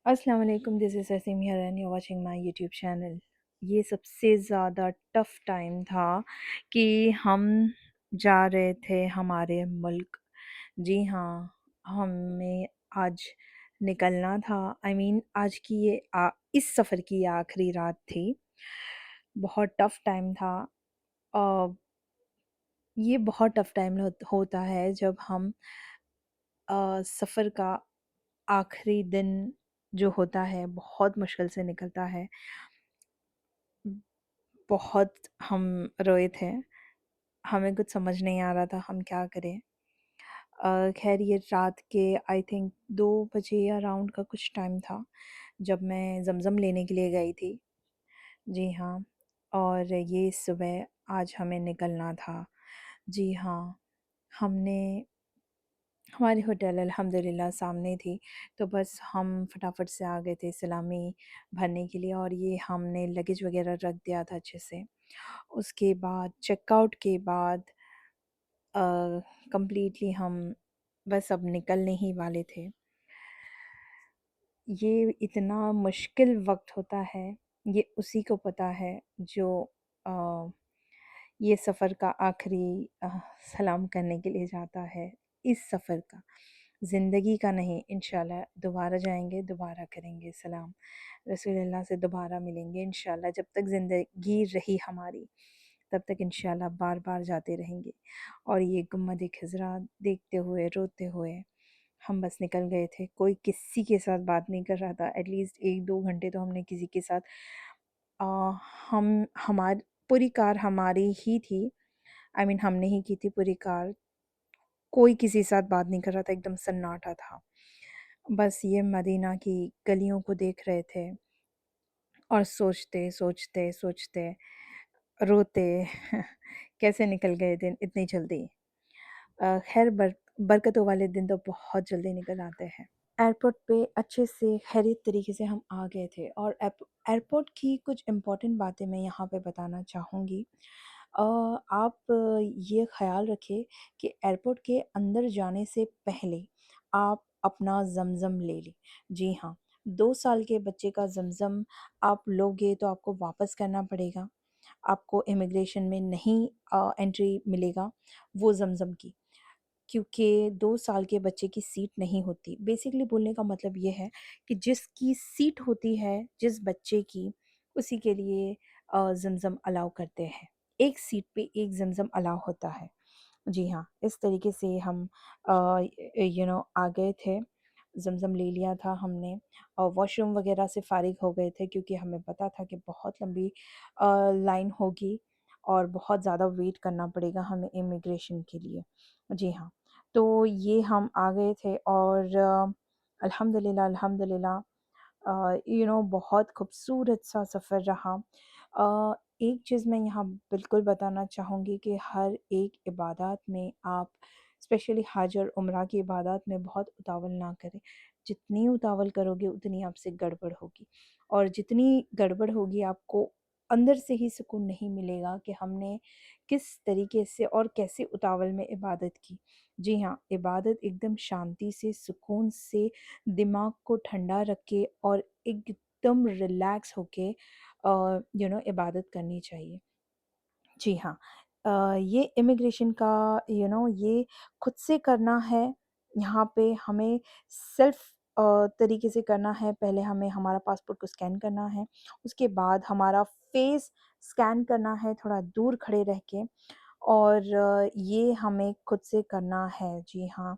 अस्सलाम वालेकुम, this is Aseem here and you are watching my YouTube channel. ये सबसे ज़्यादा टफ़ टाइम था कि हम जा रहे थे हमारे मुल्क। जी हाँ, हमें आज निकलना था। आज की इस सफ़र की ये आखिरी रात थी। बहुत टफ़ टाइम था। अ, ये बहुत टफ़ टाइम होता है जब हम सफ़र का आखिरी दिन जो होता है बहुत मुश्किल से निकलता है। बहुत हम रोए थे, हमें कुछ समझ नहीं आ रहा था हम क्या करें। ख़ैर ये रात के आई थिंक 2 बजे अराउंड का कुछ टाइम था, जब मैं ज़मज़म लेने के लिए गई थी। जी हाँ, और ये सुबह आज हमें निकलना था। जी हाँ, हमने हमारी होटल अल्हम्दुलिल्लाह सामने थी, तो बस हम फटाफट से आ गए थे सलामी भरने के लिए और ये हमने लगेज वग़ैरह रख दिया था अच्छे से। उसके बाद चेकआउट के बाद अ, कंप्लीटली हम बस अब निकलने ही वाले थे। ये इतना मुश्किल वक़्त होता है, ये उसी को पता है जो अ, ये सफ़र का आखिरी सलाम करने के लिए जाता है, इस सफ़र का। ज़िंदगी का नहीं, इंशाल्लाह दोबारा जाएँगे, दोबारा करेंगे सलाम। रसूलुल्लाह से दोबारा मिलेंगे इंशाल्लाह, जब तक ज़िंदगी रही हमारी, तब तक इंशाल्लाह बार-बार जाते रहेंगे। और ये गुम्मद ख़िज़रा देखते हुए, रोते हुए हम बस निकल गए थे। कोई किसी के साथ बात नहीं कर रहा था। एटलीस्ट 1-2 घंटे तो हमने किसी के साथ अ, हम हमार पूरी कार हमारी ही थी। हमने ही की थी पूरी कार। कोई किसी के साथ बात नहीं कर रहा था, एकदम सन्नाटा था। बस ये मदीना की गलियों को देख रहे थे और सोचते, सोचते, सोचते, रोते कैसे निकल गए दिन इतनी जल्दी। ख़ैर बरकतों वाले दिन तो बहुत जल्दी निकल आते हैं। एयरपोर्ट पे अच्छे से खैरियत तरीके से हम आ गए थे और एयरपोर्ट की कुछ इम्पॉर्टेंट बातें मैं यहाँ पे बताना चाहूँगी। आप ये ख़्याल रखें कि एयरपोर्ट के अंदर जाने से पहले आप अपना ज़मज़म ले लें। जी हाँ, 2 साल के बच्चे का ज़मज़म आप लोगे तो आपको वापस करना पड़ेगा। आपको इमिग्रेशन में नहीं एंट्री मिलेगा वो ज़मज़म की। क्योंकि 2 साल के बच्चे की सीट नहीं होती। बेसिकली बोलने का मतलब ये है कि जिसकी सीट होती है, जिस बच्चे की, उसी के लिए ज़मज़म अलाउ करते हैं। एक सीट पे एक ज़मज़म अलाउ होता है। जी हाँ, इस तरीके से हम आ गए थे। ज़मज़म ले लिया था हमने और वॉशरूम वग़ैरह से फ़ारिग हो गए थे क्योंकि हमें पता था कि बहुत लंबी लाइन होगी और बहुत ज़्यादा वेट करना पड़ेगा हमें इमिग्रेशन के लिए। जी हाँ, तो ये हम आ गए थे और अल्हम्दुलिल्लाह अल्हम्दुलिल्लाह बहुत खूबसूरत सा सफ़र रहा। एक चीज़ मैं यहाँ बिल्कुल बताना चाहूँगी कि हर एक इबादत में आप स्पेशली हज और उम्रा की इबादत में बहुत उतावल ना करें। जितनी उतावल करोगे उतनी आपसे गड़बड़ होगी और जितनी गड़बड़ होगी आपको अंदर से ही सुकून नहीं मिलेगा कि हमने किस तरीके से और कैसे उतावल में इबादत की। जी हाँ, इबादत एकदम शांति से, सुकून से, दिमाग को ठंडा रख के और एकदम रिलैक्स होके इबादत करनी चाहिए। जी हाँ। ये इमिग्रेशन का ये खुद से करना है, यहाँ पे हमें सेल्फ़ तरीके से करना है। पहले हमें हमारा पासपोर्ट को स्कैन करना है, उसके बाद हमारा फ़ेस स्कैन करना है थोड़ा दूर खड़े रह के और ये हमें खुद से करना है। जी हाँ,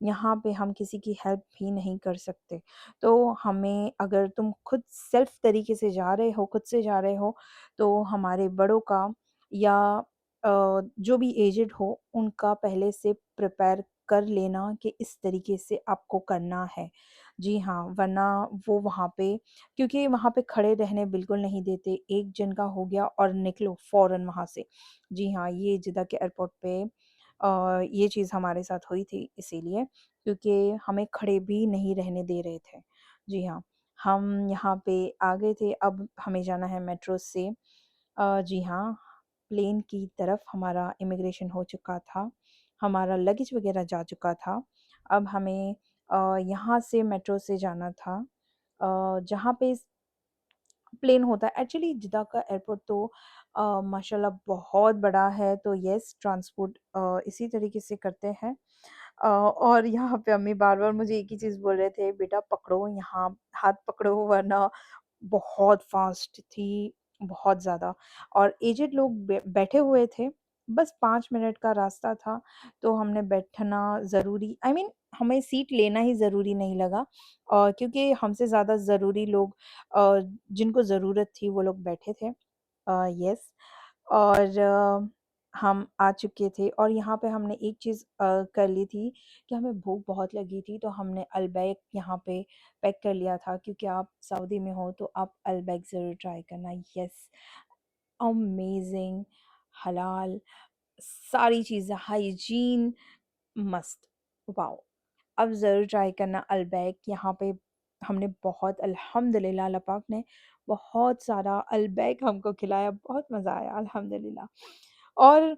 यहाँ पे हम किसी की हेल्प भी नहीं कर सकते। तो हमें अगर तुम खुद सेल्फ़ तरीके से जा रहे हो, खुद से जा रहे हो, तो हमारे बड़ों का या जो भी एजेड हो उनका पहले से प्रिपेयर कर लेना कि इस तरीके से आपको करना है। जी हाँ, वरना वो वहाँ पे क्योंकि वहाँ पे खड़े रहने बिल्कुल नहीं देते, एक जन का हो गया और निकलो फ़ौरन वहाँ से। जी हाँ, ये जिद्दा के एयरपोर्ट पे ये चीज़ हमारे साथ हुई थी इसीलिए क्योंकि हमें खड़े भी नहीं रहने दे रहे थे। जी हाँ, हम यहाँ पे आ गए थे, अब हमें जाना है मेट्रो से जी हाँ, प्लेन की तरफ हमारा इमिग्रेशन हो चुका था, हमारा लगेज वग़ैरह जा चुका था। अब हमें यहाँ से मेट्रो से जाना था जहाँ पे प्लेन होता है। एक्चुअली जिद्दा का एयरपोर्ट तो माशाल्लाह बहुत बड़ा है, तो येस ट्रांसपोर्ट इसी तरीके से करते हैं। और यहाँ पे अम्मी बार-बार मुझे एक ही चीज़ बोल रहे थे, "बेटा पकड़ो यहाँ, हाथ पकड़ो वरना" बहुत फ़ास्ट थी, बहुत ज़्यादा। और एजेड लोग बैठे हुए थे, बस 5 मिनट का रास्ता था, तो हमने बैठना ज़रूरी आई मीन हमें सीट लेना ही ज़रूरी नहीं लगा, क्योंकि हमसे ज़्यादा ज़रूरी लोग जिनको ज़रूरत थी वो लोग बैठे थे। येस। और हम आ चुके थे और यहाँ पे हमने एक चीज़ कर ली थी कि हमें भूख बहुत लगी थी, तो हमने अलबैक यहाँ पे पैक कर लिया था, क्योंकि आप सऊदी में हो तो आप अलबैक ज़रूर ट्राई करना। येस, अमेज़िंग, हलाल, सारी चीज़ें हाइजीन मस्त, वॉव! अब ज़रूर ट्राई करना अलबैक। यहाँ पे हमने बहुत अल्हम्दुलिल्लाह अल्लाह पाक ने बहुत सारा अलबैक हमको खिलाया, बहुत मज़ा आया अल्हम्दुलिल्लाह। और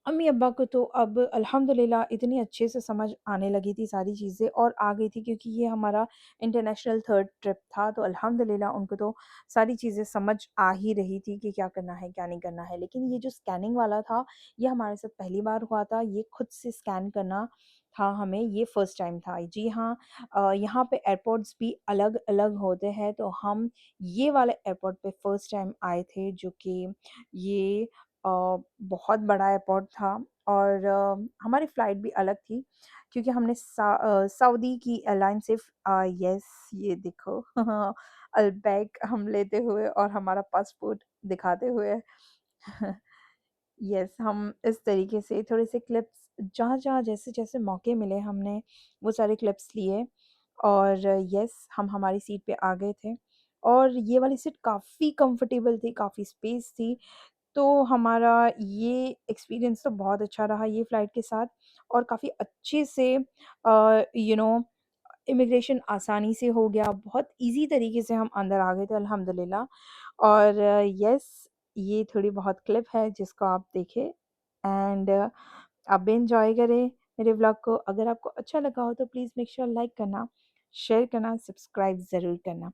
अम्मी-अब्बा को तो अब अल्हम्दुलिल्लाह इतनी अच्छे से समझ आने लगी थी सारी चीज़ें और आ गई थी, क्योंकि ये हमारा इंटरनेशनल 3rd ट्रिप था, तो अल्हम्दुलिल्लाह उनको तो सारी चीज़ें समझ आ ही रही थी कि क्या करना है, क्या नहीं करना है। लेकिन ये जो स्कैनिंग वाला था, ये हमारे साथ पहली बार हुआ था, ये खुद से स्कैन करना था हमें, ये फर्स्ट टाइम था। जी हाँ, यहाँ पे एयरपोर्ट्स भी अलग-अलग होते हैं, तो हम ये वाले एयरपोर्ट पे फर्स्ट टाइम आए थे, जो कि ये अ, बहुत बड़ा एयरपोर्ट था। और हमारी फ़्लाइट भी अलग थी, क्योंकि हमने सऊदी की एयरलाइन से यस, ये देखो अल्बैक हम लेते हुए और हमारा पासपोर्ट दिखाते हुए यस, हम इस तरीके से थोड़े से क्लिप्स जहाँ-जहाँ, जैसे-जैसे मौके मिले हमने वो सारे क्लिप्स लिए। और यस, हम हमारी सीट पे आ गए थे और ये वाली सीट काफ़ी कंफर्टेबल थी, काफ़ी स्पेस थी। तो हमारा ये एक्सपीरियंस तो बहुत अच्छा रहा ये फ़्लाइट के साथ और काफ़ी अच्छे से यू नो इमिग्रेशन आसानी से हो गया, बहुत ईज़ी तरीके से हम अंदर आ गए थे अल्हम्दुलिल्लाह। और येस, ये थोड़ी बहुत क्लिप है जिसको आप देखें एंड आप भी एन्जॉय करें मेरे व्लॉग को। अगर आपको अच्छा लगा हो तो प्लीज़ मेक श्योर लाइक करना, शेयर करना, सब्सक्राइब ज़रूर करना।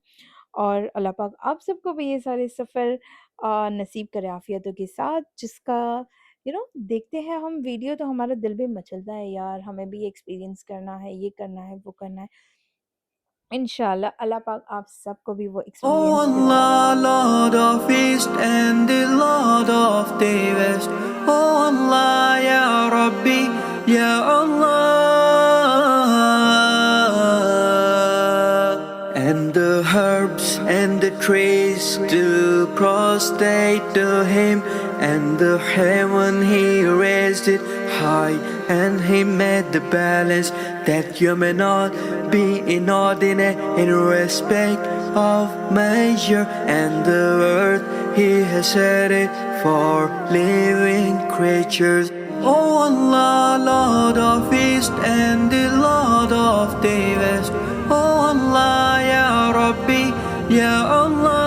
और अल्लाह पाक आप सबको भी ये सारे सफ़र नसीब करे आफ़ियतों के साथ, जिसका देखते हैं हम वीडियो तो हमारा दिल भी मचलता है यार, हमें भी एक्सपीरियंस करना है, ये करना है, वो करना है। इंशाल्लाह अल्लाह पाक आप सबको भी वो Oh एक्सपीरियंस Allah, दिलाए। Lord of East and the Lord of the West. Oh Allah, Ya Rabbi, Ya Allah. And the herbs and the trees do prostrate to Him, and the heaven He raised it high, and He made the balance that you may not be inordinate in respect of measure, and the earth He has set it for living creatures. Oh Allah, Lord of East and the Lord of the West. Oh Allah, Ya Rabbi, Ya Allah.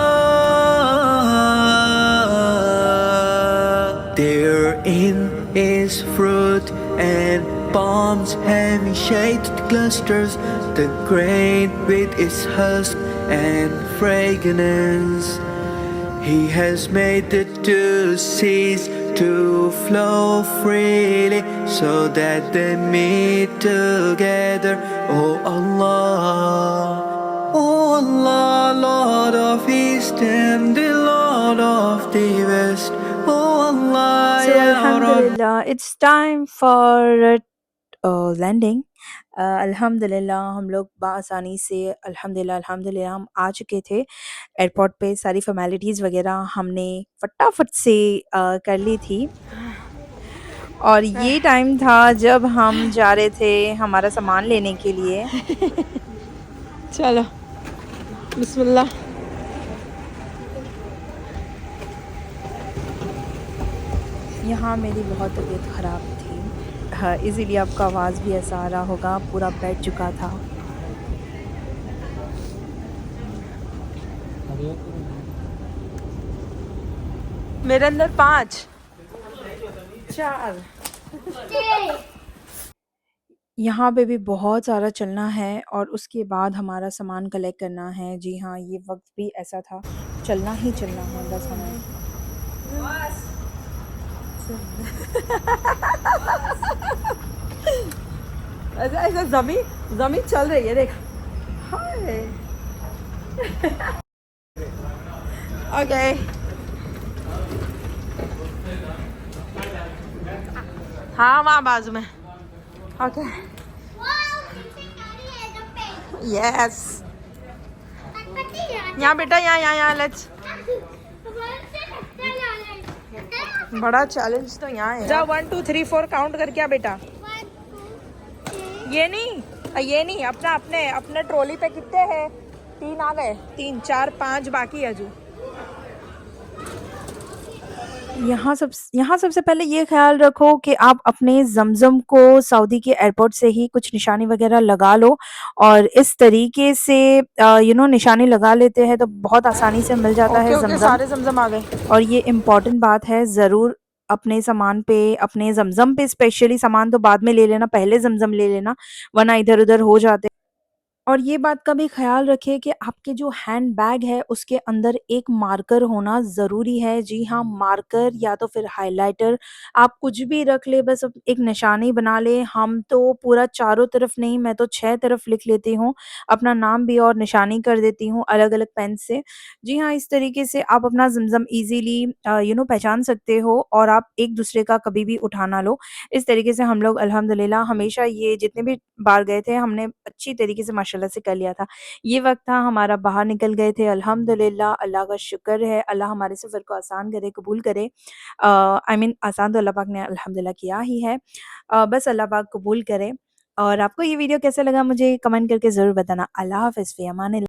Therein is fruit and palms having shaded clusters, the grain with its husk and fragrance. He has made the two seas to flow freely, so that they meet together. Oh Allah, oh Allah, Lord of East and the Lord of the West. Oh Allah, so Ya Rabbi. अल्हम्दुलिल्लाह it's time for landing. अल्हम्दुलिल्लाह हम लोग बआसानी से अल्हम्दुलिल्लाह हम आ चुके थे airport पे। सारी फ़ॉर्मेलिटीज़ वग़ैरह हमने फटाफट से कर ली थी। और ये टाइम था जब हम जा रहे थे हमारा सामान लेने के लिए। चलो बिस्मिल्लाह। यहाँ मेरी बहुत तबीयत ख़राब थी, हाँ, इसीलिए आपको आवाज़ भी ऐसा आ रहा होगा, पूरा बैठ चुका था। मेरे अंदर 5 4 यहाँ पे भी बहुत सारा चलना है और उसके बाद हमारा सामान कलेक्ट करना है। जी हाँ, ये वक़्त भी ऐसा था, चलना ही चलना है बस हमें। ऐसा ऐसा जमी चल रही है, देख। हाय। ओके। हाँ, वहाँ बाजू में। ओके। यस। यहाँ बेटा, यहाँ लेट्स। बड़ा चैलेंज तो यहाँ है। जाओ 1 2 3 4 काउंट करके आ बेटा। ये नहीं, अपने अपने ट्रॉली पे कितने हैं? 3 आ गए, 3 4 5 बाकी है जो। यहाँ सबसे पहले ये ख़्याल रखो कि आप अपने ज़मज़म को सऊदी के एयरपोर्ट से ही कुछ निशानी वग़ैरह लगा लो और इस तरीके से निशानी लगा लेते हैं तो बहुत आसानी से मिल जाता है ओके, ज़मज़म। सारे ज़मज़म आ गए। और ये इम्पॉर्टेंट बात है, ज़रूर अपने सामान पे, अपने ज़मज़म पे स्पेशली सामान तो बाद में ले लेना, पहले ज़मज़म ले लेना, वरना इधर-उधर हो जाते। और ये बात का भी ख़्याल रखें कि आपके जो हैंड बैग है, उसके अंदर एक मार्कर होना ज़रूरी है। जी हाँ, मार्कर या तो फिर हाइलाइटर, आप कुछ भी रख लें, बस एक निशानी बना लें। हम तो पूरा चारों तरफ नहीं, मैं तो 6 तरफ लिख लेती हूँ, अपना नाम भी और निशानी कर देती हूँ अलग-अलग पेन से। जी हाँ, इस तरीके से आप अपना ज़मज़म ईज़िली पहचान सकते हो और आप एक-दूसरे का कभी भी उठा ना लो। इस तरीके से हम लोग अल्हम्दुलिल्लाह हमेशा ये जितने भी बार गए थे, हमने अच्छी तरीके से माशाल्लाह से कर लिया था। ये वक़्त था हमारा, बाहर निकल गए थे अल्हम्दुलिल्लाह, अल्लाह का शुक्र है, अल्लाह हमारे सफ़र को आसान करे, कबूल करे। आई मीन आसान तो अल्लाह पाक ने अल्हम्दुलिल्लाह किया ही है। बस अल्लाह पाक कबूल करे। और आपको ये वीडियो कैसा लगा मुझे कमेंट करके ज़रूर बताना। अल्लाह हाफ़िज़, फ़ी अमानिल्लाह।